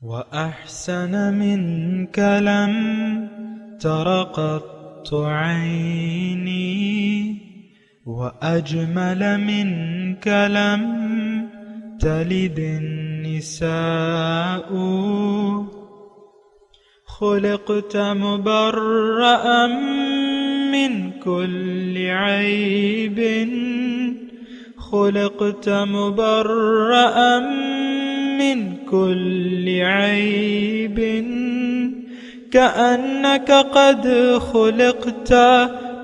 وأحسن منك لم تر قط عيني وأجمل منك لم تلد النساء خلقت مبرأ من كل عيب خلقت مبرأ من كل عيب كأنك قد خلقت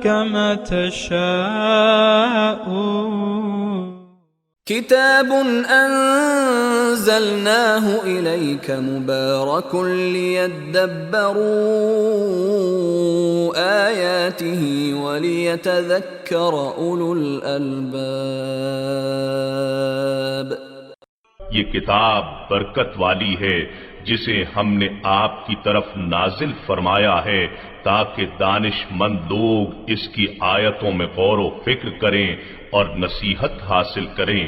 كما تشاء كتاب أنزلناه إليك مبارك ليدبروا آياته وليتذكر أولو الألباب. یہ کتاب برکت والی ہے جسے ہم نے آپ کی طرف نازل فرمایا ہے تاکہ دانش مند لوگ اس کی آیتوں میں غور و فکر کریں اور نصیحت حاصل کریں.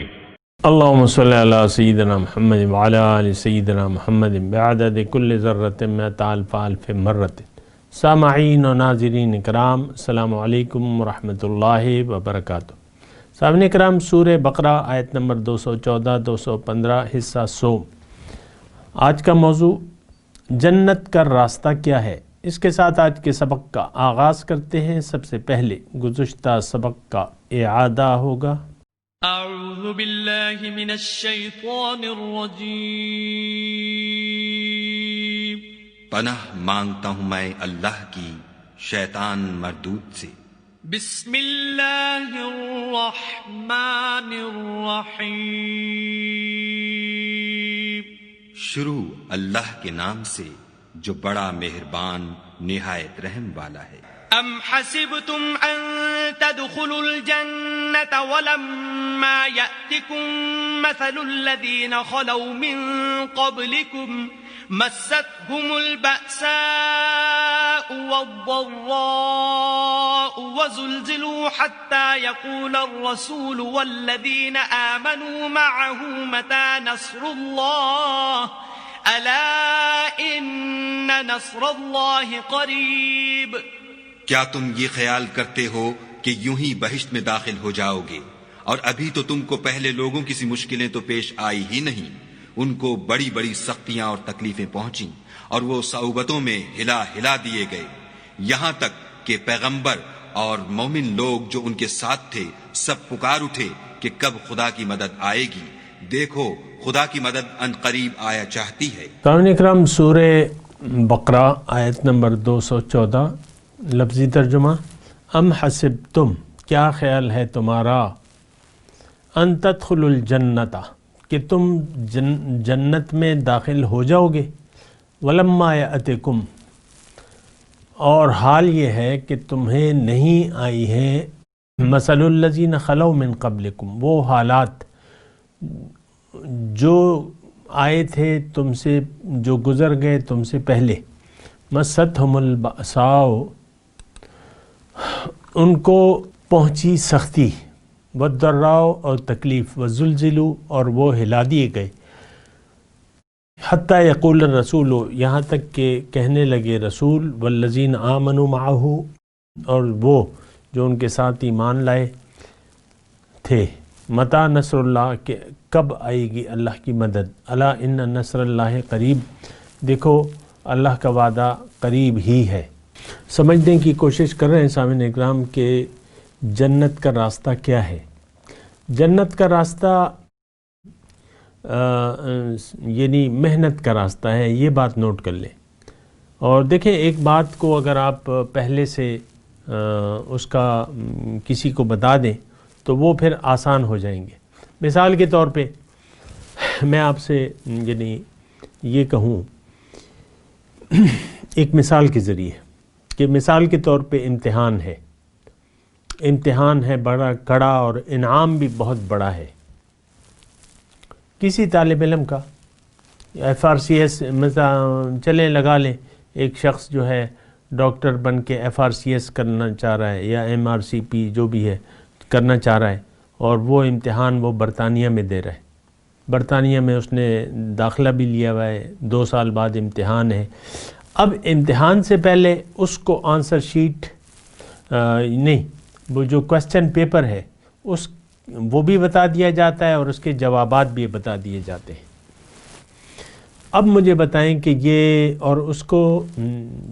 اللہم صلی علی سیدنا محمد وعلی آل سیدنا محمد بعدد کل ذرۃ مئۃ الف الف مرۃ. سامعین و ناظرین اکرام، السلام علیکم ورحمۃ اللہ وبرکاتہ. سامعین اکرام، سورہ بقرہ آیت نمبر 214 215 حصہ 100. آج کا موضوع جنت کا راستہ کیا ہے. اس کے ساتھ آج کے سبق کا آغاز کرتے ہیں. سب سے پہلے گزشتہ سبق کا اعادہ ہوگا. اعوذ باللہ من الشیطان الرجیم. پناہ مانگتا ہوں میں اللہ کی شیطان مردود سے. بسم اللہ الرحمن الرحیم. شروع اللہ کے نام سے جو بڑا مہربان نہایت رحم والا ہے. ام حسبتم ان تدخلوا الجنة ولما يأتكم مثل الذين خلوا من قبلكم مستهم البأساء والضراء وزلزلوا حتى يقول الرسول والذين آمنوا معه متى نصر الله ألا إن نصر الله قريب. کیا تم یہ خیال کرتے ہو کہ یوں ہی بہشت میں داخل ہو جاؤ گے اور ابھی تو تم کو پہلے لوگوں کی سی مشکلیں تو پیش آئی ہی نہیں. ان کو بڑی بڑی سختیاں اور تکلیفیں پہنچیں اور وہ صعوبتوں میں ہلا ہلا دیے گئے یہاں تک کہ پیغمبر اور مومن لوگ جو ان کے ساتھ تھے سب پکار اٹھے کہ کب خدا کی مدد آئے گی. دیکھو خدا کی مدد ان قریب آیا چاہتی ہے. سامعین اکرام، سورہ بقرہ آیت نمبر 214. لفظی ترجمہ: ام حسبتم، کیا خیال ہے تمہارا، ان تدخلوا الجنت، کہ تم جنت میں داخل ہو جاؤ گے، ولما یأتکم، اور حال یہ ہے کہ تمہیں نہیں آئی ہے، مثل الذین خلو من قبلکم، وہ حالات جو آئے تھے تم سے، جو گزر گئے تم سے پہلے، مستہم البأساء، ان کو پہنچی سختی، والضراء اور تکلیف، وزلزلوا اور وہ ہلا دیے گئے، حتی یقول الرسول، یہاں تک کہ کہنے لگے رسول، والذین آمنوا معہ، اور وہ جو ان کے ساتھ ایمان لائے تھے، متی نصر اللہ، کہ کب آئے گی اللہ کی مدد، الا ان نصر اللہ قریب، دیکھو اللہ کا وعدہ قریب ہی ہے. سمجھنے کی کوشش کر رہے ہیں سامعین اکرام کہ جنت کا راستہ کیا ہے. جنت کا راستہ یعنی محنت کا راستہ ہے، یہ بات نوٹ کر لیں. اور دیکھیں، ایک بات کو اگر آپ پہلے سے اس کا کسی کو بتا دیں تو وہ پھر آسان ہو جائیں گے. مثال کے طور پہ میں آپ سے یعنی یہ کہوں ایک مثال کے ذریعے کہ مثال کے طور پہ امتحان ہے بڑا کڑا اور انعام بھی بہت بڑا ہے. کسی طالب علم کا FRCS چلیں لگا لیں، ایک شخص جو ہے ڈاکٹر بن کے FRCS کرنا چاہ رہا ہے یا MRCP جو بھی ہے کرنا چاہ رہا ہے، اور وہ امتحان وہ برطانیہ میں دے رہا ہے، برطانیہ میں اس نے داخلہ بھی لیا ہوا ہے، 2 سال بعد امتحان ہے۔ اب امتحان سے پہلے اس کو آنسر شیٹ نہیں، وہ جو کوسچن پیپر ہے وہ بھی بتا دیا جاتا ہے اور اس کے جوابات بھی بتا دیے جاتے ہیں۔ اب مجھے بتائیں کہ یہ، اور اس کو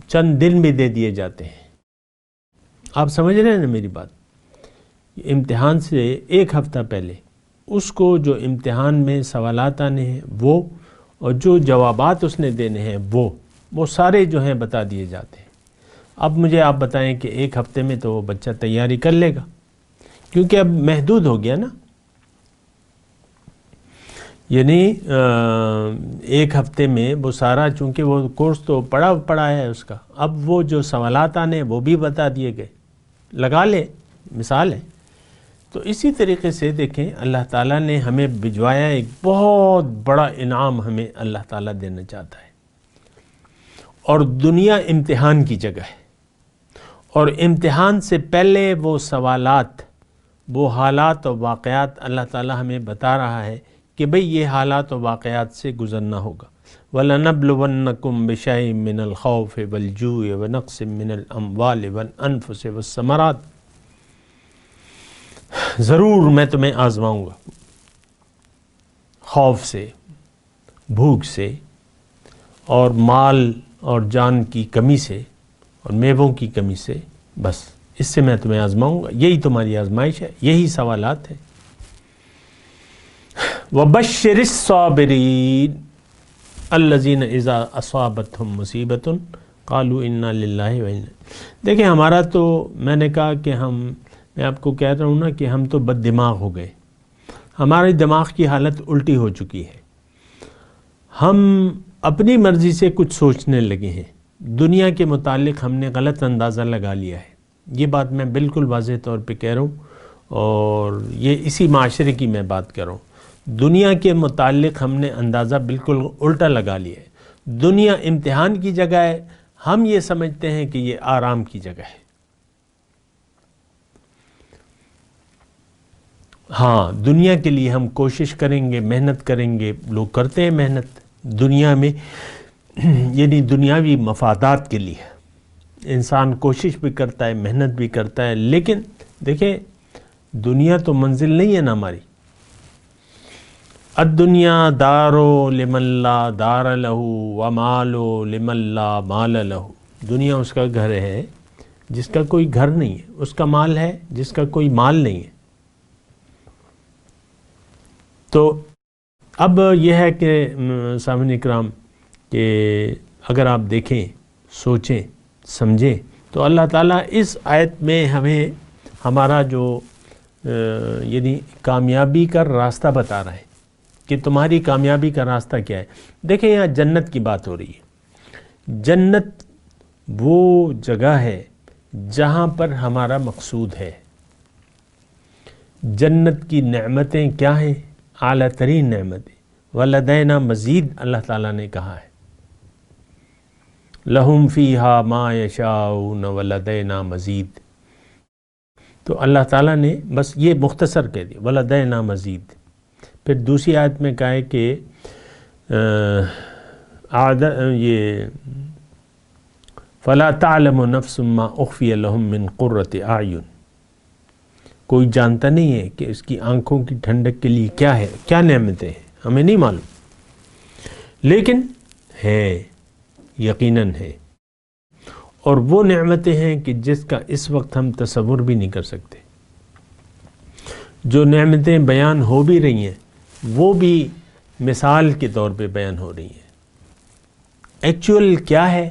چند دن بھی دے دیے جاتے ہیں۔ آپ سمجھ رہے ہیں نا میری بات؟ امتحان سے 1 ہفتہ پہلے اس کو جو امتحان میں سوالات آنے ہیں وہ، اور جو جوابات اس نے دینے ہیں وہ سارے جو ہیں بتا دیے جاتے ہیں۔ اب مجھے آپ بتائیں کہ 1 ہفتے میں تو وہ بچہ تیاری کر لے گا، کیونکہ اب محدود ہو گیا نا، یعنی 1 ہفتے میں وہ سارا، چونکہ وہ کورس تو پڑا ہے اس کا، اب وہ جو سوالات آنے وہ بھی بتا دیے گئے، لگا لے، مثال ہے۔ تو اسی طریقے سے دیکھیں اللہ تعالیٰ نے ہمیں بھجوایا، ایک بہت بڑا انعام ہمیں اللہ تعالیٰ دینا چاہتا ہے، اور دنیا امتحان کی جگہ ہے، اور امتحان سے پہلے وہ سوالات، وہ حالات و واقعات اللہ تعالیٰ ہمیں بتا رہا ہے کہ بھئی یہ حالات و واقعات سے گزرنا ہوگا۔ وَلَنَبْلُوَنَّكُمْ بِشَيْءٍ مِّنَ الْخَوْفِ وَالْجُوعِ وَنَقْصٍ مِّنَ الْأَمْوَالِ وَالْأَنفُسِ وَالثَّمَرَاتِ، ضرور میں تمہیں آزماؤں گا، خوف سے، بھوک سے، اور مال اور جان کی کمی سے، اور میووں کی کمی سے، بس اس سے میں تمہیں آزماؤں گا، یہی تمہاری آزمائش ہے، یہی سوالات ہیں۔ وَبَشِّرِ الصَّابِرِينَ الَّذِينَ إِذَا أَصَابَتْهُمْ مُصِيبَةٌ قَالُوا إِنَّا لِلَّهِ وَإِنَّا، دیکھیں ہمارا تو، میں نے کہا کہ میں آپ کو کہہ رہا ہوں نا کہ ہم تو بد دماغ ہو گئے، ہمارے دماغ کی حالت الٹی ہو چکی ہے، ہم اپنی مرضی سے کچھ سوچنے لگے ہیں، دنیا کے متعلق ہم نے غلط اندازہ لگا لیا ہے۔ یہ بات میں بالکل واضح طور پہ کہہ رہا ہوں، اور یہ اسی معاشرے کی میں بات کر رہا ہوں۔ دنیا کے متعلق ہم نے اندازہ بالکل الٹا لگا لیا ہے۔ دنیا امتحان کی جگہ ہے، ہم یہ سمجھتے ہیں کہ یہ آرام کی جگہ ہے۔ ہاں، دنیا کے لیے ہم کوشش کریں گے، محنت کریں گے، لوگ کرتے ہیں محنت دنیا میں، یعنی دنیاوی مفادات کے لیے انسان کوشش بھی کرتا ہے، محنت بھی کرتا ہے، لیکن دیکھیں دنیا تو منزل نہیں ہے نا ہماری۔ الدنیا دارو لمن لا دار لہ ومالو لمن لا مال لہ، دنیا اس کا گھر ہے جس کا کوئی گھر نہیں ہے، اس کا مال ہے جس کا کوئی مال نہیں ہے۔ تو اب یہ ہے کہ سامعین اکرام کہ اگر آپ دیکھیں، سوچیں، سمجھیں، تو اللہ تعالیٰ اس آیت میں ہمیں ہمارا جو یعنی کامیابی کا راستہ بتا رہا ہے کہ تمہاری کامیابی کا راستہ کیا ہے۔ دیکھیں یہاں جنت کی بات ہو رہی ہے۔ جنت وہ جگہ ہے جہاں پر ہمارا مقصود ہے۔ جنت کی نعمتیں کیا ہیں؟ اعلیٰ ترین نعمتیں، وَلَدَيْنَا مزید، اللہ تعالیٰ نے کہا ہے لَهُمْ فِيهَا مَا يَشَاءُونَ وَلَدَيْنَا مزید۔ تو اللہ تعالیٰ نے بس یہ مختصر کہہ دیا وَلَدَيْنَا مزید۔ پھر دوسری آیت میں کہا ہے کہ یہ فَلَا تَعْلَمُ نَفْسٌ مَّا أُخْفِيَ لَهُم مِّن قُرَّةِ أَعْيُنٍ، کوئی جانتا نہیں ہے کہ اس کی آنکھوں کی ٹھنڈک کے لیے کیا ہے، کیا نعمتیں ہیں، ہمیں نہیں معلوم، لیکن ہے، یقیناً ہے، اور وہ نعمتیں ہیں کہ جس کا اس وقت ہم تصور بھی نہیں کر سکتے۔ جو نعمتیں بیان ہو بھی رہی ہیں وہ بھی مثال کے طور پہ بیان ہو رہی ہیں، ایکچول کیا ہے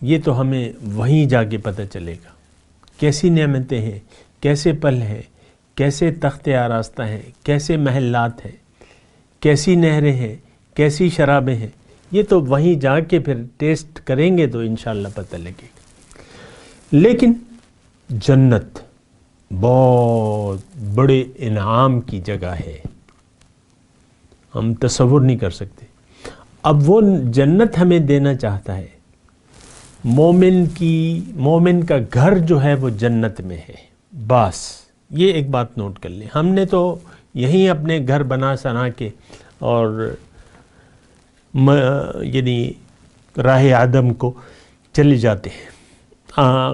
یہ تو ہمیں وہیں جا کے پتہ چلے گا۔ کیسی نعمتیں ہیں، کیسے پل ہیں، کیسے تخت آراستہ ہیں، کیسے محلات ہیں، کیسی نہریں ہیں، کیسی شرابیں ہیں، یہ تو وہیں جا کے پھر ٹیسٹ کریں گے تو انشاءاللہ پتہ لگے گا۔ لیکن جنت بہت بڑے انعام کی جگہ ہے، ہم تصور نہیں کر سکتے۔ اب وہ جنت ہمیں دینا چاہتا ہے، مومن کا گھر جو ہے وہ جنت میں ہے۔ بس یہ ایک بات نوٹ کر لیں، ہم نے تو یہیں اپنے گھر بنا سنا کے اور یعنی راہ عدم کو چلے جاتے ہیں،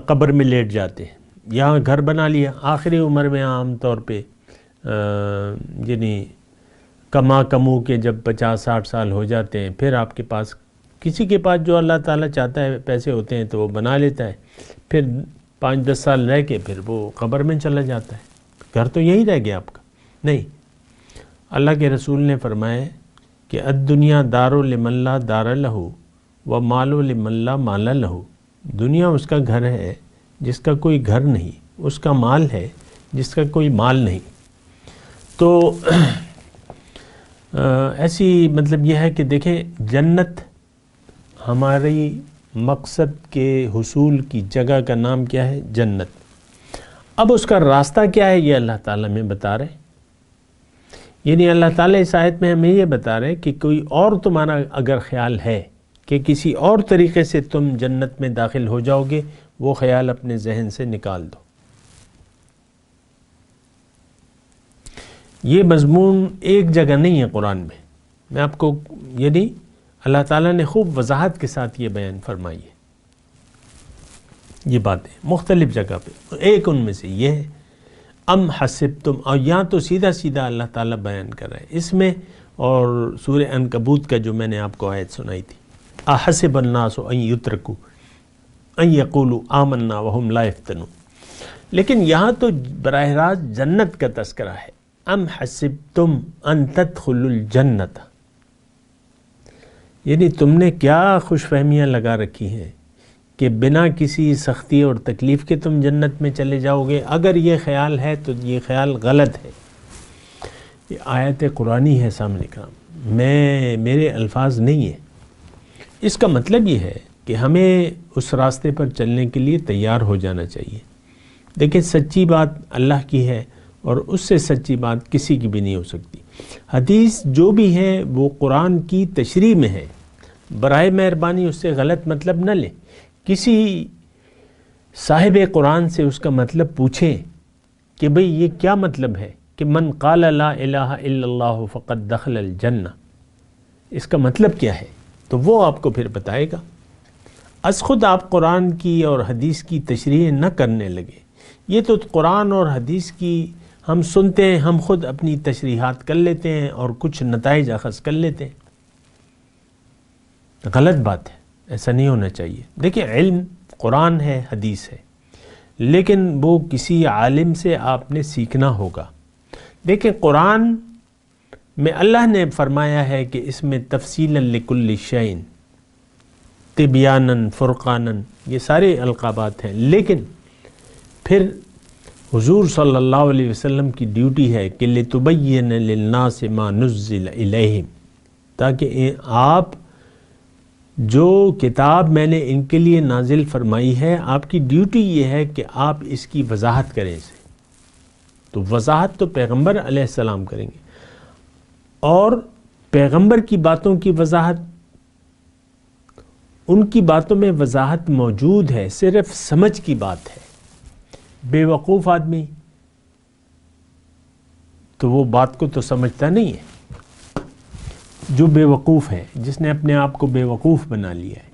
قبر میں لیٹ جاتے ہیں، یہاں گھر بنا لیا، آخری عمر میں عام طور پہ یعنی کمو کے جب 50-60 سال ہو جاتے ہیں، پھر آپ کے پاس کسی کے پاس جو اللہ تعالیٰ چاہتا ہے پیسے ہوتے ہیں تو وہ بنا لیتا ہے، پھر 5-10 سال رہ کے پھر وہ قبر میں چلا جاتا ہے، گھر تو یہی رہ گیا آپ کا۔ نہیں، اللہ کے رسول نے فرمایا کہ الدنیا دار لمن لا دار لہو و مال لمن لا مال لہو، دنیا اس کا گھر ہے جس کا کوئی گھر نہیں، اس کا مال ہے جس کا کوئی مال نہیں۔ تو ایسی مطلب یہ ہے کہ دیکھیں، جنت ہماری مقصد کے حصول کی جگہ کا نام کیا ہے؟ جنت۔ اب اس کا راستہ کیا ہے یہ اللہ تعالیٰ میں بتا رہے، یعنی اللہ تعالیٰ اس آیت میں ہمیں یہ بتا رہے کہ کوئی اور تمہارا اگر خیال ہے کہ کسی اور طریقے سے تم جنت میں داخل ہو جاؤ گے، وہ خیال اپنے ذہن سے نکال دو۔ یہ مضمون ایک جگہ نہیں ہے قرآن میں آپ کو یعنی اللہ تعالیٰ نے خوب وضاحت کے ساتھ یہ بیان فرمائی ہے، یہ باتیں مختلف جگہ پہ، ایک ان میں سے یہ ہے ام حسبتم، اور یہاں تو سیدھا سیدھا اللہ تعالیٰ بیان کر رہا ہے اس میں، اور سورہ عنکبوت کا جو میں نے آپ کو آیت سنائی تھی، احسب الناس ان یترکوا ان یقولوا آمنا وہم لا یفتنون، لیکن یہاں تو براہ راست جنت کا تذکرہ ہے، ام حسبتم ان تدخلوا الجنت، یعنی تم نے کیا خوش فہمیاں لگا رکھی ہیں کہ بنا کسی سختی اور تکلیف کے تم جنت میں چلے جاؤ گے؟ اگر یہ خیال ہے تو یہ خیال غلط ہے۔ یہ آیت قرآنی ہے سامنے کا، میرے الفاظ نہیں ہیں۔ اس کا مطلب یہ ہے کہ ہمیں اس راستے پر چلنے کے لیے تیار ہو جانا چاہیے۔ دیکھیں، سچی بات اللہ کی ہے اور اس سے سچی بات کسی کی بھی نہیں ہو سکتی۔ حدیث جو بھی ہے وہ قرآن کی تشریح میں ہے، برائے مہربانی اس سے غلط مطلب نہ لیں۔ کسی صاحب قرآن سے اس کا مطلب پوچھیں کہ بھئی یہ کیا مطلب ہے کہ من قال لا الہ الا اللہ فقد دخل الجنہ، اس کا مطلب کیا ہے؟ تو وہ آپ کو پھر بتائے گا۔ از خود آپ قرآن کی اور حدیث کی تشریح نہ کرنے لگے، یہ تو قرآن اور حدیث کی ہم سنتے ہیں، ہم خود اپنی تشریحات کر لیتے ہیں اور کچھ نتائج اخذ کر لیتے ہیں، غلط بات ہے، ایسا نہیں ہونا چاہیے۔ دیکھیں، علم قرآن ہے، حدیث ہے، لیکن وہ کسی عالم سے آپ نے سیکھنا ہوگا۔ دیکھیں، قرآن میں اللہ نے فرمایا ہے کہ اس میں تفصیلا لکل شیء، تبیانا فرقانا، یہ سارے القابات ہیں، لیکن پھر حضور صلی اللہ علیہ وسلم کی ڈیوٹی ہے کہ لتبین للناس ما نزل الیہم، تاکہ آپ جو کتاب میں نے ان کے لیے نازل فرمائی ہے، آپ کی ڈیوٹی یہ ہے کہ آپ اس کی وضاحت کریں اسے۔ تو وضاحت تو پیغمبر علیہ السلام کریں گے، اور پیغمبر کی باتوں کی وضاحت، ان کی باتوں میں وضاحت موجود ہے، صرف سمجھ کی بات ہے۔ بے وقوف آدمی تو وہ بات کو تو سمجھتا نہیں ہے، جو بے وقوف ہے، جس نے اپنے آپ کو بے وقوف بنا لیا ہے۔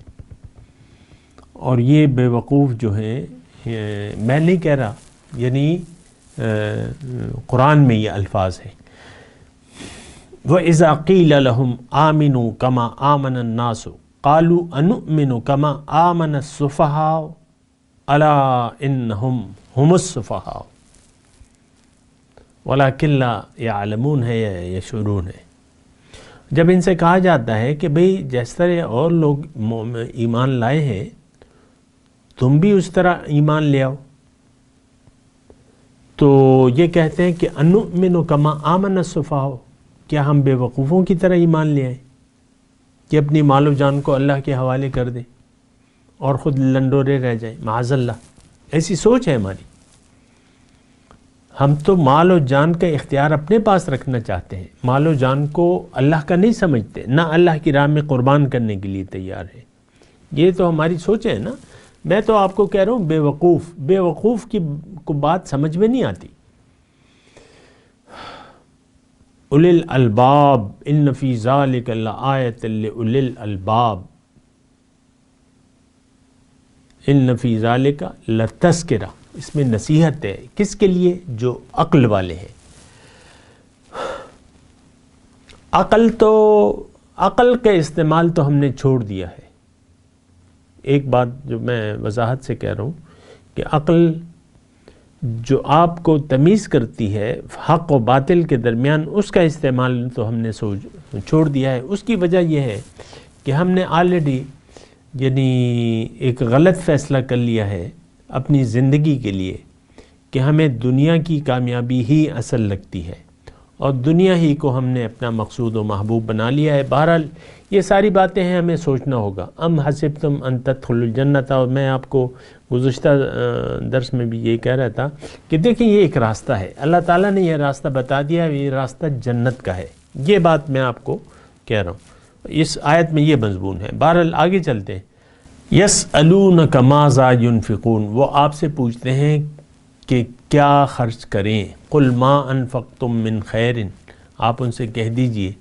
اور یہ بے وقوف جو ہیں، میں نہیں کہہ رہا، یعنی قرآن میں یہ الفاظ ہیں، وَإِذَا قِيلَ لَهُمْ آمِنُوا كَمَا آمَنَ النَّاسُ قَالُوا أَنُؤْمِنُ كَمَا آمَنَ السُّفَهَاءُ أَلَا إِنَّهُمْ هُمُ السُّفَهَاءُ وَلَكِنْ لَا يَعْلَمُونَ ہے یا یشعرون ہے۔ جب ان سے کہا جاتا ہے کہ بھئی جس طرح اور لوگ ایمان لائے ہیں، تم بھی اس طرح ایمان لے آؤ، تو یہ کہتے ہیں کہ انؤمن کما آمن السفہاء، کیا ہم بے وقوفوں کی طرح ایمان لے آئیں کہ اپنی مال و جان کو اللہ کے حوالے کر دیں اور خود لنڈورے رہ جائیں؟ معاذ اللہ، ایسی سوچ ہے ہماری۔ ہم تو مال و جان کا اختیار اپنے پاس رکھنا چاہتے ہیں، مال و جان کو اللہ کا نہیں سمجھتے، نہ اللہ کی راہ میں قربان کرنے کے لیے تیار ہے۔ یہ تو ہماری سوچ ہے نا۔ میں تو آپ کو کہہ رہا ہوں بے وقوف کی کو بات سمجھ میں نہیں آتی۔ اولی الالباب ان فی ذالک لآیۃ لأولی الالباب، ان فی ذالک لتذکرہ، اس میں نصیحت ہے، کس کے لیے؟ جو عقل والے ہیں۔ عقل کا استعمال تو ہم نے چھوڑ دیا ہے۔ ایک بات جو میں وضاحت سے کہہ رہا ہوں کہ عقل جو آپ کو تمیز کرتی ہے حق و باطل کے درمیان، اس کا استعمال تو ہم نے چھوڑ دیا ہے۔ اس کی وجہ یہ ہے کہ ہم نے آلریڈی یعنی ایک غلط فیصلہ کر لیا ہے اپنی زندگی کے لیے کہ ہمیں دنیا کی کامیابی ہی اصل لگتی ہے اور دنیا ہی کو ہم نے اپنا مقصود و محبوب بنا لیا ہے۔ بہرحال یہ ساری باتیں ہیں، ہمیں سوچنا ہوگا۔ ام حسبتم ان تدخلوا الجنۃ، اور میں آپ کو گزشتہ درس میں بھی یہ کہہ رہا تھا کہ دیکھیں یہ ایک راستہ ہے، اللہ تعالیٰ نے یہ راستہ بتا دیا، یہ راستہ جنت کا ہے۔ یہ بات میں آپ کو کہہ رہا ہوں، اس آیت میں یہ مضمون ہے۔ بہرحال آگے چلتے ہیں۔ یسألونک ماذا ینفقون، وہ آپ سے پوچھتے ہیں کہ کیا خرچ کریں۔ قل ما انفقتم من خیر، آپ ان سے کہہ دیجئے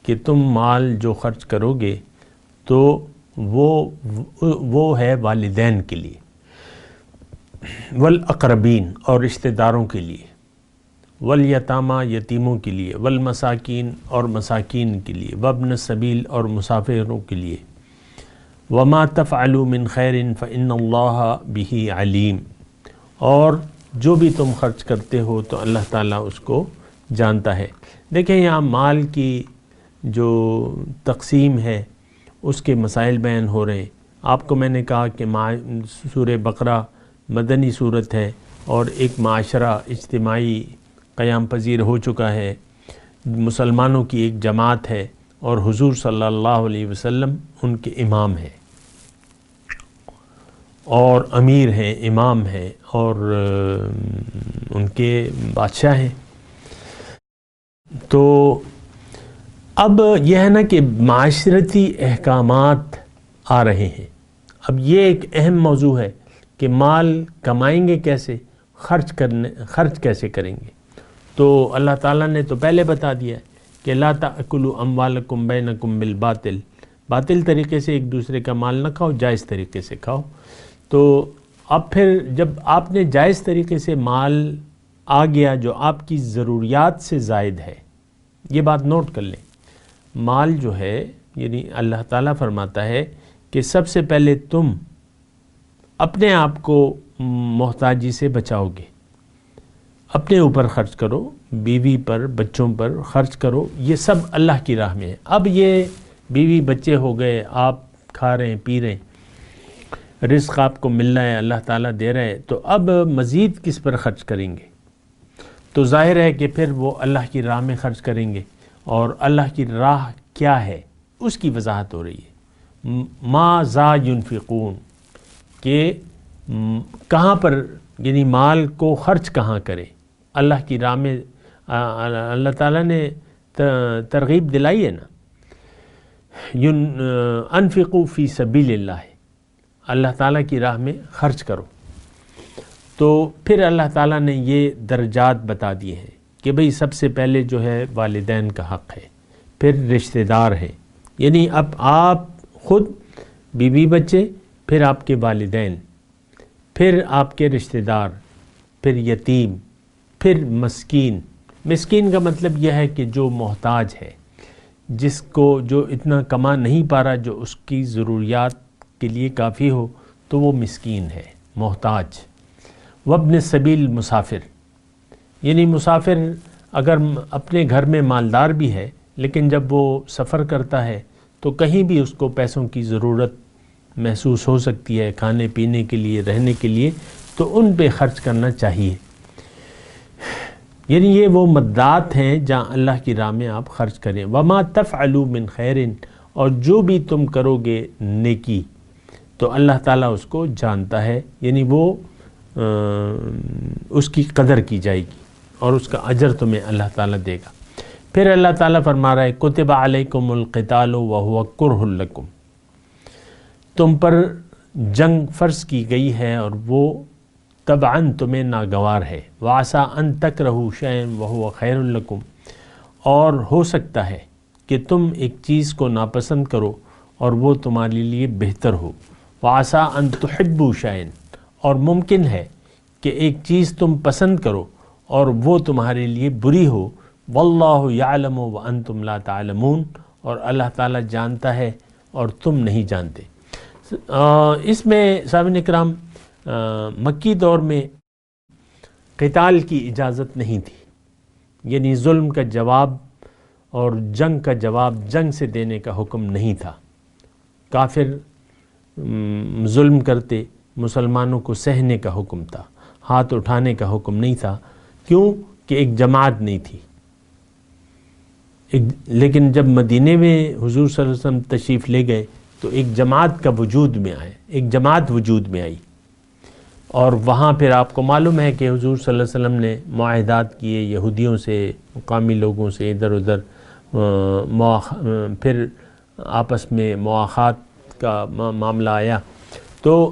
کہ تم مال جو خرچ کرو گے تو وہ ہے والدین کے لیے، والاقربین اور رشتہ داروں کے لیے، والیتامى یتیموں کے لیے، والمساکین اور مساکین کے لیے، وابن السبیل اور مسافروں کے لیے، وما تفعلوا من خیر فإن اللہ بہ علیم، اور جو بھی تم خرچ کرتے ہو تو اللہ تعالیٰ اس کو جانتا ہے۔ دیکھیں یہاں مال کی جو تقسیم ہے اس کے مسائل بیان ہو رہے ہیں۔ آپ کو میں نے کہا کہ سورہ بقرہ مدنی صورت ہے اور ایک معاشرہ اجتماعی قیام پذیر ہو چکا ہے، مسلمانوں کی ایک جماعت ہے اور حضور صلی اللہ علیہ وسلم ان کے امام ہیں اور امیر ہیں، امام ہیں اور ان کے بادشاہ ہیں۔ تو اب یہ ہے نا کہ معاشرتی احکامات آ رہے ہیں۔ اب یہ ایک اہم موضوع ہے کہ مال کمائیں گے کیسے، خرچ کیسے کریں گے۔ تو اللہ تعالیٰ نے تو پہلے بتا دیا ہے کہ لا تأکلوا اموالکم بینکم بالباطل، باطل طریقے سے ایک دوسرے کا مال نہ کھاؤ، جائز طریقے سے کھاؤ۔ تو اب پھر جب آپ نے جائز طریقے سے مال آ گیا جو آپ کی ضروریات سے زائد ہے، یہ بات نوٹ کر لیں، مال جو ہے یعنی اللہ تعالیٰ فرماتا ہے کہ سب سے پہلے تم اپنے آپ کو محتاجی سے بچاؤ گے، اپنے اوپر خرچ کرو، بیوی پر، بچوں پر خرچ کرو، یہ سب اللہ کی راہ میں ہے۔ اب یہ بیوی بچے ہو گئے، آپ کھا رہے ہیں، پی رہے ہیں، رزق آپ کو مل رہا ہے، اللہ تعالیٰ دے رہا ہے، تو اب مزید کس پر خرچ کریں گے؟ تو ظاہر ہے کہ پھر وہ اللہ کی راہ میں خرچ کریں گے، اور اللہ کی راہ کیا ہے اس کی وضاحت ہو رہی ہے۔ ماذا ینفقون، کہ کہاں پر یعنی مال کو خرچ کہاں کریں اللہ کی راہ میں۔ اللہ تعالیٰ نے ترغیب دلائی ہے نا، انفقوا فی سبیل اللہ، اللہ تعالیٰ کی راہ میں خرچ کرو۔ تو پھر اللہ تعالیٰ نے یہ درجات بتا دیے ہیں کہ بھئی سب سے پہلے جو ہے والدین کا حق ہے، پھر رشتہ دار ہیں، یعنی اب آپ خود، بیوی بچے، پھر آپ کے والدین، پھر آپ کے رشتہ دار، پھر یتیم، پھر مسکین۔ مسکین کا مطلب یہ ہے کہ جو محتاج ہے، جس کو جو اتنا کما نہیں پا رہا جو اس کی ضروریات کے لیے کافی ہو، تو وہ مسکین ہے، محتاج۔ وابن السبیل، مسافر، یعنی مسافر اگر اپنے گھر میں مالدار بھی ہے لیکن جب وہ سفر کرتا ہے تو کہیں بھی اس کو پیسوں کی ضرورت محسوس ہو سکتی ہے، کھانے پینے کے لیے، رہنے کے لیے، تو ان پہ خرچ کرنا چاہیے۔ یعنی یہ وہ مدات ہیں جہاں اللہ کی راہ میں آپ خرچ کریں۔ وما تفعلوا من خیر، اور جو بھی تم کرو گے نیکی تو اللہ تعالیٰ اس کو جانتا ہے، یعنی وہ اس کی قدر کی جائے گی اور اس کا اجر تمہیں اللہ تعالیٰ دے گا۔ پھر اللہ تعالیٰ فرما رہا ہے کتب علیکم القتال وہو کرہ لکم، تم پر جنگ فرض کی گئی ہے اور وہ طبعاً تمہیں ناگوار ہے۔ وعسیٰ ان تکرہوا شیئا وہو خیر لکم، اور ہو سکتا ہے کہ تم ایک چیز کو ناپسند کرو اور وہ تمہارے لیے بہتر ہو. وعسیٰ ان تحبوا شیئا، اور ممکن ہے کہ ایک چیز تم پسند کرو اور وہ تمہارے لیے بری ہو. واللہ یعلم وانتم لا تعلمون، اور اللہ تعالیٰ جانتا ہے اور تم نہیں جانتے. اس میں سامعین اکرام مکی دور میں قتال کی اجازت نہیں تھی، یعنی ظلم کا جواب اور جنگ کا جواب جنگ سے دینے کا حکم نہیں تھا. کافر ظلم کرتے، مسلمانوں کو سہنے کا حکم تھا، ہاتھ اٹھانے کا حکم نہیں تھا. کیوں کہ ایک جماعت نہیں تھی. لیکن جب مدینے میں حضور صلی اللہ علیہ وسلم تشریف لے گئے تو ایک جماعت کا وجود میں آئے، ایک جماعت وجود میں آئی. اور وہاں پھر آپ کو معلوم ہے کہ حضور صلی اللہ علیہ وسلم نے معاہدات کیے یہودیوں سے، مقامی لوگوں سے، ادھر ادھر پھر آپس میں مواخات کا معاملہ آیا تو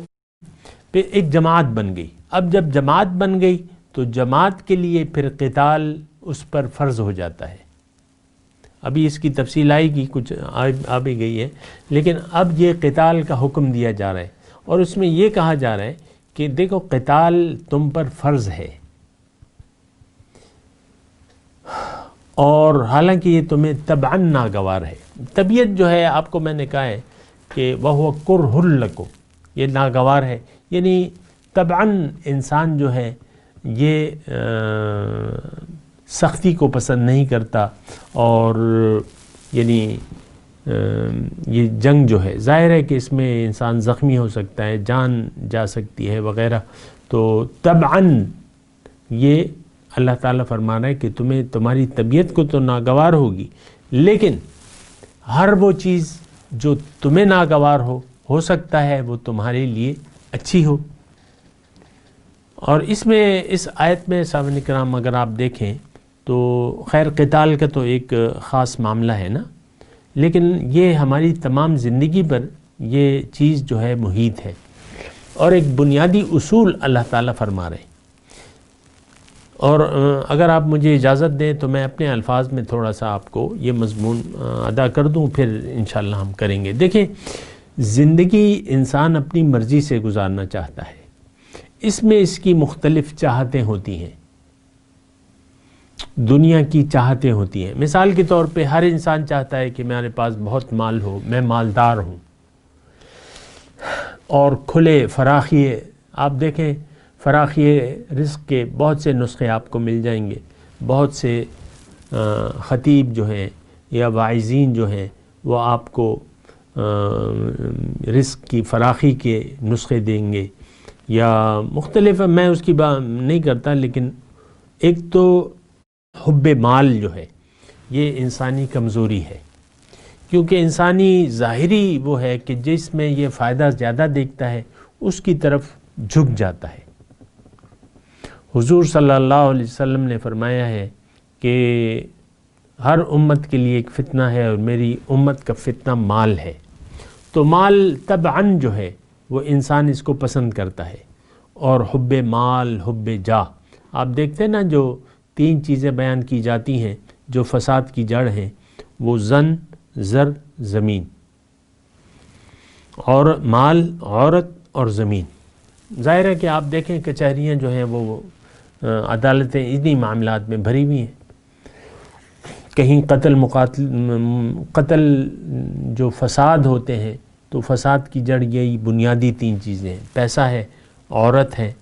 پھر ایک جماعت بن گئی. اب جب جماعت بن گئی تو جماعت کے لیے پھر قتال اس پر فرض ہو جاتا ہے. ابھی اس کی تفصیل آئے گی، کچھ آ بھی گئی ہے، لیکن اب یہ قتال کا حکم دیا جا رہا ہے اور اس میں یہ کہا جا رہا ہے کہ دیکھو قتال تم پر فرض ہے، اور حالانکہ یہ تمہیں طبعاً ناگوار ہے. طبیعت جو ہے آپ کو میں نے کہا ہے کہ وَهُوَ كُرْهٌ لَكُمْ، یہ ناگوار ہے، یعنی طبعاً انسان جو ہے یہ سختی کو پسند نہیں کرتا، اور یعنی یہ جنگ جو ہے ظاہر ہے کہ اس میں انسان زخمی ہو سکتا ہے، جان جا سکتی ہے وغیرہ. تو طبعاً یہ اللہ تعالیٰ فرما رہا ہے کہ تمہیں تمہاری طبیعت کو تو ناگوار ہوگی، لیکن ہر وہ چیز جو تمہیں ناگوار ہو سکتا ہے وہ تمہارے لیے اچھی ہو. اور اس میں اس آیت میں سامعین کرام اگر آپ دیکھیں تو خیر قتال کا تو ایک خاص معاملہ ہے نا، لیکن یہ ہماری تمام زندگی پر یہ چیز جو ہے محیط ہے، اور ایک بنیادی اصول اللہ تعالیٰ فرما رہے ہیں. اور اگر آپ مجھے اجازت دیں تو میں اپنے الفاظ میں تھوڑا سا آپ کو یہ مضمون ادا کر دوں، پھر انشاءاللہ ہم کریں گے. دیکھیں، زندگی انسان اپنی مرضی سے گزارنا چاہتا ہے، اس میں اس کی مختلف چاہتیں ہوتی ہیں، دنیا کی چاہتیں ہوتی ہیں. مثال کے طور پہ ہر انسان چاہتا ہے کہ میرے پاس بہت مال ہو، میں مالدار ہوں، اور کھلے فراخیے. آپ دیکھیں فراخیے رزق کے بہت سے نسخے آپ کو مل جائیں گے. بہت سے خطیب جو ہیں یا واعظین جو ہیں وہ آپ کو رزق کی فراخی کے نسخے دیں گے، یا مختلف. میں اس کی بات نہیں کرتا، لیکن ایک تو حب مال جو ہے یہ انسانی کمزوری ہے، کیونکہ انسانی ظاہری وہ ہے کہ جس میں یہ فائدہ زیادہ دیکھتا ہے اس کی طرف جھک جاتا ہے. حضور صلی اللہ علیہ وسلم نے فرمایا ہے کہ ہر امت کے لیے ایک فتنہ ہے، اور میری امت کا فتنہ مال ہے. تو مال طبعاً جو ہے وہ انسان اس کو پسند کرتا ہے، اور حب مال، حب جاہ. آپ دیکھتے ہیں نا جو 3 چیزیں بیان کی جاتی ہیں جو فساد کی جڑ ہیں، وہ زن، زر، زمین، اور مال، عورت اور زمین. ظاہر ہے کہ آپ دیکھیں کچہریاں جو ہیں وہ عدالتیں انہی معاملات میں بھری ہوئی ہیں. کہیں قتل جو فساد ہوتے ہیں تو فساد کی جڑ یہی بنیادی 3 چیزیں ہیں، پیسہ ہے، عورت ہے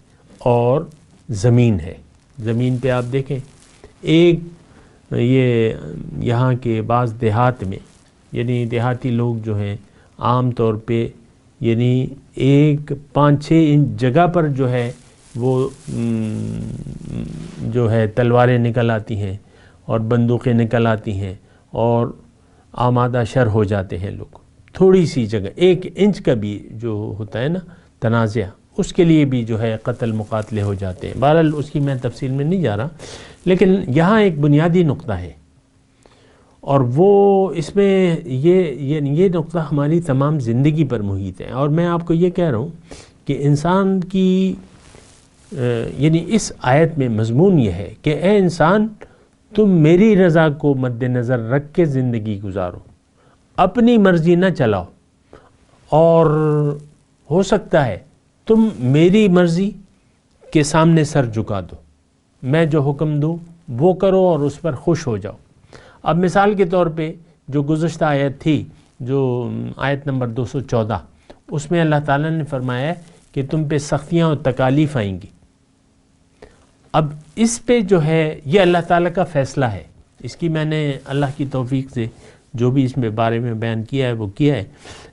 اور زمین ہے. زمین پہ آپ دیکھیں ایک یہ یہاں کے بعض دیہات میں، یعنی دیہاتی لوگ جو ہیں عام طور پہ یعنی 5-6 انچ جگہ پر جو ہے وہ جو ہے تلواریں نکل آتی ہیں اور بندوقیں نکل آتی ہیں، اور آمادہ شر ہو جاتے ہیں لوگ. تھوڑی سی جگہ 1 انچ کا بھی جو ہوتا ہے نا تنازع، اس کے لیے بھی جو ہے قتل مقاتلے ہو جاتے ہیں. بہرحال اس کی میں تفصیل میں نہیں جا رہا، لیکن یہاں ایک بنیادی نقطہ ہے، اور وہ اس میں یہ نقطہ ہماری تمام زندگی پر محیط ہے. اور میں آپ کو یہ کہہ رہا ہوں کہ انسان کی یعنی اس آیت میں مضمون یہ ہے کہ اے انسان، تم میری رضا کو مد نظر رکھ کے زندگی گزارو، اپنی مرضی نہ چلاؤ، اور ہو سکتا ہے تم میری مرضی کے سامنے سر جھکا دو، میں جو حکم دوں وہ کرو اور اس پر خوش ہو جاؤ۔ اب مثال کے طور پہ جو گزشتہ آیت تھی، جو آیت نمبر 214، اس میں اللہ تعالیٰ نے فرمایا ہے کہ تم پہ سختیاں اور تکالیف آئیں گی۔ اب اس پہ جو ہے یہ اللہ تعالیٰ کا فیصلہ ہے، اس کی میں نے اللہ کی توفیق سے جو بھی اس میں بارے میں بیان کیا ہے وہ کیا ہے،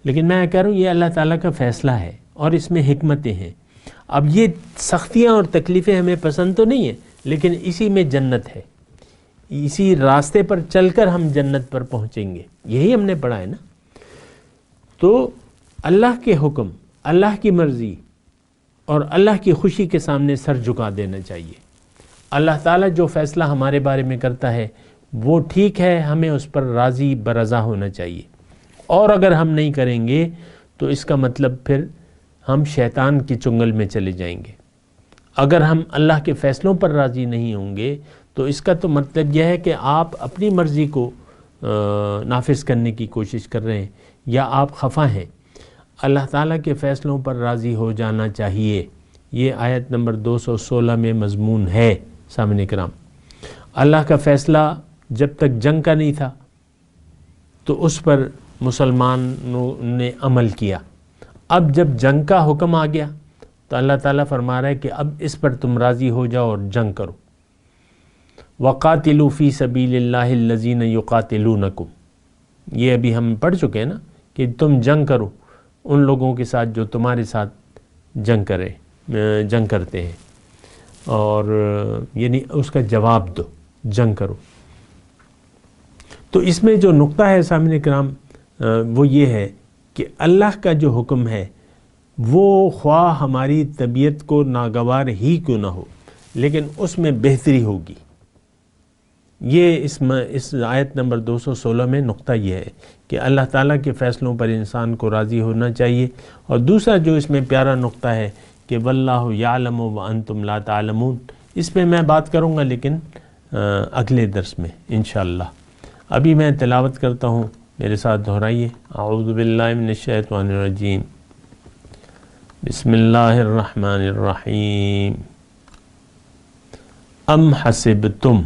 لیکن میں کہہ رہا ہوں یہ اللہ تعالیٰ کا فیصلہ ہے اور اس میں حکمتیں ہیں۔ اب یہ سختیاں اور تکلیفیں ہمیں پسند تو نہیں ہیں، لیکن اسی میں جنت ہے، اسی راستے پر چل کر ہم جنت پر پہنچیں گے، یہی ہم نے پڑھا ہے نا۔ تو اللہ کے حکم، اللہ کی مرضی اور اللہ کی خوشی کے سامنے سر جھکا دینا چاہیے۔ اللہ تعالیٰ جو فیصلہ ہمارے بارے میں کرتا ہے وہ ٹھیک ہے، ہمیں اس پر راضی برضا ہونا چاہیے، اور اگر ہم نہیں کریں گے تو اس کا مطلب پھر ہم شیطان کی چنگل میں چلے جائیں گے۔ اگر ہم اللہ کے فیصلوں پر راضی نہیں ہوں گے تو اس کا تو مطلب یہ ہے کہ آپ اپنی مرضی کو نافذ کرنے کی کوشش کر رہے ہیں یا آپ خفا ہیں۔ اللہ تعالیٰ کے فیصلوں پر راضی ہو جانا چاہیے، یہ آیت نمبر 216 میں مضمون ہے۔ سامعین کرام، اللہ کا فیصلہ جب تک جنگ کا نہیں تھا تو اس پر مسلمانوں نے عمل کیا، اب جب جنگ کا حکم آ گیا تو اللہ تعالیٰ فرما رہا ہے کہ اب اس پر تم راضی ہو جاؤ اور جنگ کرو۔ وَقَاتِلُوا فِي سَبِيلِ اللَّهِ الَّذِينَ يُقَاتِلُونَكُمْ، یہ ابھی ہم پڑھ چکے ہیں نا کہ تم جنگ کرو ان لوگوں کے ساتھ جو تمہارے ساتھ جنگ کرتے ہیں، اور یعنی اس کا جواب دو، جنگ کرو۔ تو اس میں جو نقطہ ہے سامعین کرام وہ یہ ہے کہ اللہ کا جو حکم ہے وہ خواہ ہماری طبیعت کو ناگوار ہی کیوں نہ ہو، لیکن اس میں بہتری ہوگی۔ یہ اس آیت نمبر 216 میں نقطہ یہ ہے کہ اللہ تعالیٰ کے فیصلوں پر انسان کو راضی ہونا چاہیے۔ اور دوسرا جو اس میں پیارا نقطہ ہے کہ واللہ یعلم وانتم لا تعلمون، اس پہ میں بات کروں گا لیکن اگلے درس میں انشاءاللہ۔ ابھی میں تلاوت کرتا ہوں، میرے ساتھ دہرائیے۔ اعوذ باللہ من الشیطان الرجیم، بسم اللہ الرحمن الرحیم۔ ام حسبتم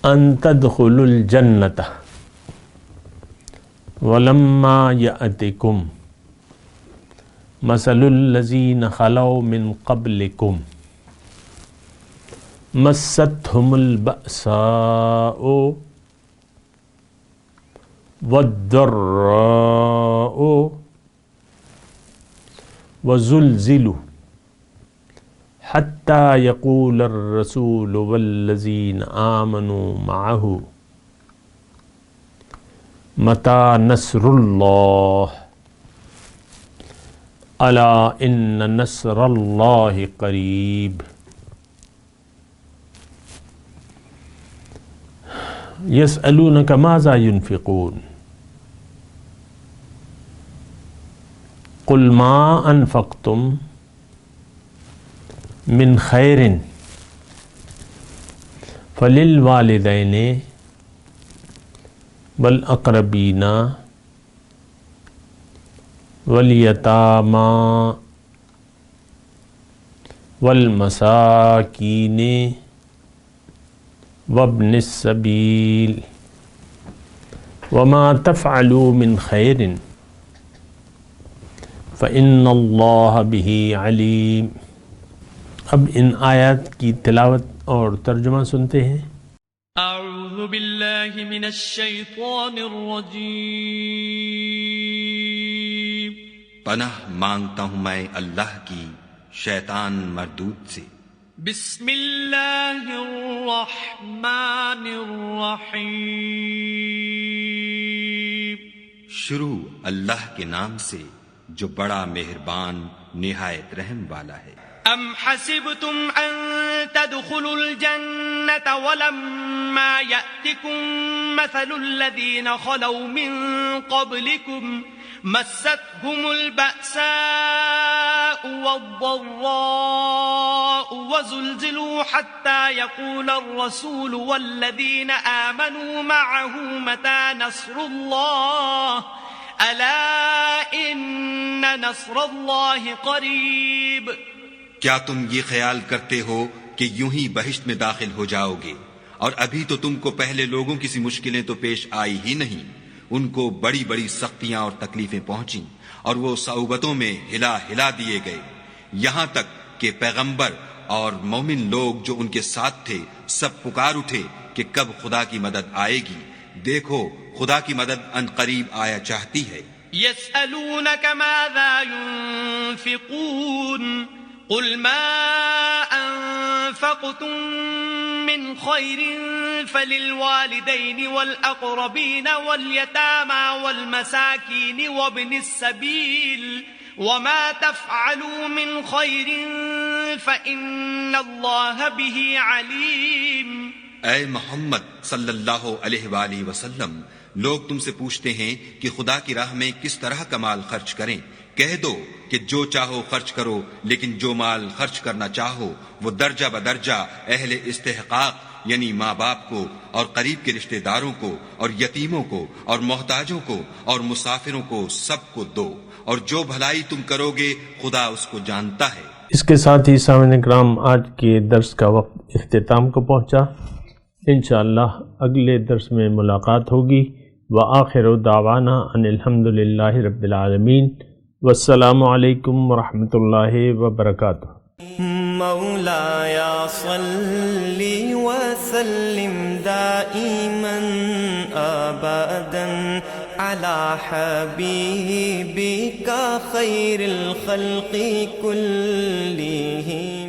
ان تدخلوا الجنة ولما یأتکم مثل الذین خلوا من قبلکم مستهم البأساء والضراء وزلزلوا حتى يقول الرسول والذين آمنوا معه متى نصر الله الا ان نصر الله قریب۔ یسألونک ماذا ينفقون قل ما انفقتم من خیر فللوالدین والاقربین والیتامی والمساکین وابن السبیل وما تفعلوا من خیر فإن اللہ بہ علیم۔ اب ان آیات کی تلاوت اور ترجمہ سنتے ہیں۔ اعوذ باللہ من الشیطان الرجیم، پناہ مانگتا ہوں میں اللہ کی شیطان مردود سے۔ بسم اللہ الرحمن الرحیم، شروع اللہ کے نام سے جو بڑا مہربان نہایت رحم والا ہے۔ ام حسبتم ان تدخلوا الجنة ولما يأتكم مثل الذين خلوا من قبلكم مستهم البأساء والضراء وزلزلوا حتى يقول الرسول والذين آمنوا معه متى نصر الله ألا إن نصر الله قريب. کیا تم یہ خیال کرتے ہو کہ یوں ہی بہشت میں داخل ہو جاؤ گے اور ابھی تو تم کو پہلے لوگوں کی سی مشکلیں تو پیش آئی ہی نہیں، ان کو بڑی بڑی سختیاں اور تکلیفیں پہنچیں اور وہ صعوبتوں میں ہلا دیے گئے، یہاں تک کہ پیغمبر اور مومن لوگ جو ان کے ساتھ تھے سب پکار اٹھے کہ کب خدا کی مدد آئے گی. دیکھو خدا کی مدد ان قریب آیا چاہتی ہے. يسألونك ماذا ينفقون قل ما أنفقتم من خير فللوالدين والأقربين واليتامى والمساكين وابن السبيل وما تفعلوا من خير فإن الله به عليم. اے محمد صلی اللہ علیہ وآلہ وسلم، لوگ تم سے پوچھتے ہیں کہ خدا کی راہ میں کس طرح کا مال خرچ کریں. کہہ دو کہ جو چاہو خرچ کرو، لیکن جو مال خرچ کرنا چاہو وہ درجہ بدرجہ اہل استحقاق یعنی ماں باپ کو اور قریب کے رشتہ داروں کو اور یتیموں کو اور محتاجوں کو اور مسافروں کو سب کو دو، اور جو بھلائی تم کرو گے خدا اس کو جانتا ہے. اس کے ساتھ ہی سامعین کرام آج کے درس کا وقت اختتام کو پہنچا. انشاءاللہ اگلے درس میں ملاقات ہوگی. وآخر دعوانا ان الحمدللہ رب العالمین. والسلام علیکم ورحمۃ اللہ وبرکاتہ. مولایا صلی وسلم دائما ابدا علی حبیبک خیر الخلق کلہم.